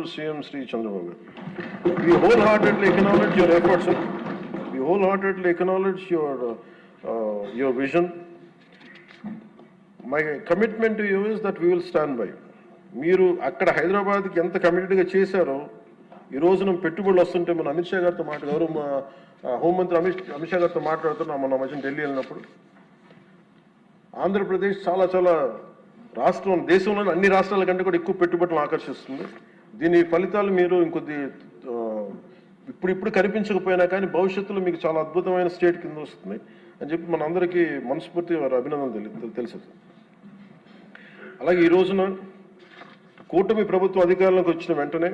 Honorable CM Sri Chandrababu. We wholeheartedly acknowledge your efforts, sir. We wholeheartedly acknowledge your vision. My commitment to you is that we will stand by. మీరు అక్కడ హైదరాబాద్కి ఎంత కమిటెడ్గా చేశారో ఈ రోజున పెట్టుబడులు వస్తుంటే మన అమిత్ షా గారితో గౌరవ హోంమంత్రి అమిత్ షా గారితో మాట్లాడుతున్నాం మన మధ్య ఢిల్లీ వెళ్ళినప్పుడు. ఆంధ్రప్రదేశ్ చాలా చాలా రాష్ట్రం దేశంలోని అన్ని రాష్ట్రాల కంటే కూడా ఎక్కువ పెట్టుబడులను ఆకర్షిస్తుంది. దీని ఫలితాలు మీరు ఇంకొద్ది ఇప్పుడు కనిపించకపోయినా కానీ భవిష్యత్తులో మీకు చాలా అద్భుతమైన స్టేట్ కింద వస్తుంది అని చెప్పి మన అందరికీ మనస్ఫూర్తిగా వారి అభినందనలు తెలుసు. అలాగే ఈ రోజున కూటమి ప్రభుత్వం అధికారంలోకి వచ్చిన వెంటనే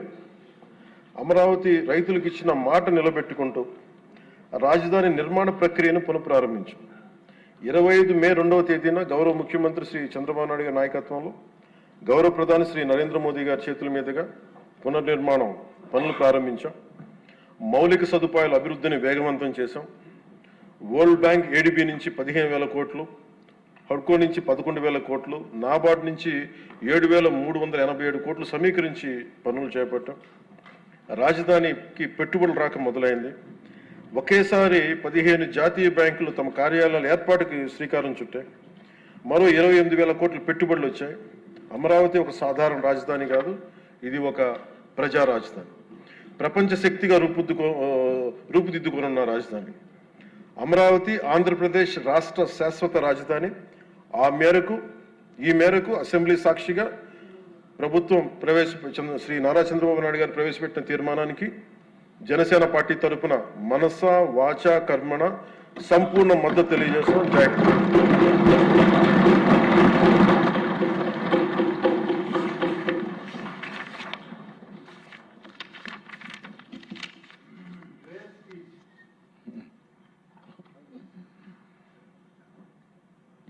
అమరావతి రైతులకు ఇచ్చిన మాట నిలబెట్టుకుంటూ రాజధాని నిర్మాణ ప్రక్రియను పునఃప్రారంభించాం. 25 మే 2వ తేదీన గౌరవ ముఖ్యమంత్రి శ్రీ చంద్రబాబు నాయుడు గారి నాయకత్వంలో గౌరవ ప్రధాని శ్రీ నరేంద్ర మోదీ గారి చేతుల మీదుగా పునర్నిర్మాణం పనులు ప్రారంభించాం. మౌలిక సదుపాయాల అభివృద్ధిని వేగవంతం చేశాం. వరల్డ్ బ్యాంక్ ఏడీబీ నుంచి 15,000 కోట్లు, హడ్కో నుంచి 11,000 కోట్లు, నాబార్డ్ నుంచి 7,387 కోట్లు సమీకరించి పనులు చేపట్టాం. రాజధానికి పెట్టుబడులు రాక మొదలైంది. ఒకేసారి 15 జాతీయ బ్యాంకులు తమ కార్యాలయాల ఏర్పాటుకి శ్రీకారం చుట్టాయి. మరో 28,000 కోట్ల పెట్టుబడులు వచ్చాయి. అమరావతి ఒక సాధారణ రాజధాని కాదు, ఇది ఒక ప్రజా రాజధాని. ప్రపంచ శక్తిగా రూపుదిద్దుకున్న రాజధాని అమరావతి ఆంధ్రప్రదేశ్ రాష్ట్ర శాశ్వత రాజధాని. ఈ మేరకు అసెంబ్లీ సాక్షిగా ప్రభుత్వం శ్రీ నారా చంద్రబాబు నాయుడు గారు ప్రవేశపెట్టిన తీర్మానానికి జనసేన పార్టీ తరఫున మనస వాచ కర్మణ సంపూర్ణ మద్దతు తెలియజేస్తాం. జై హింద్.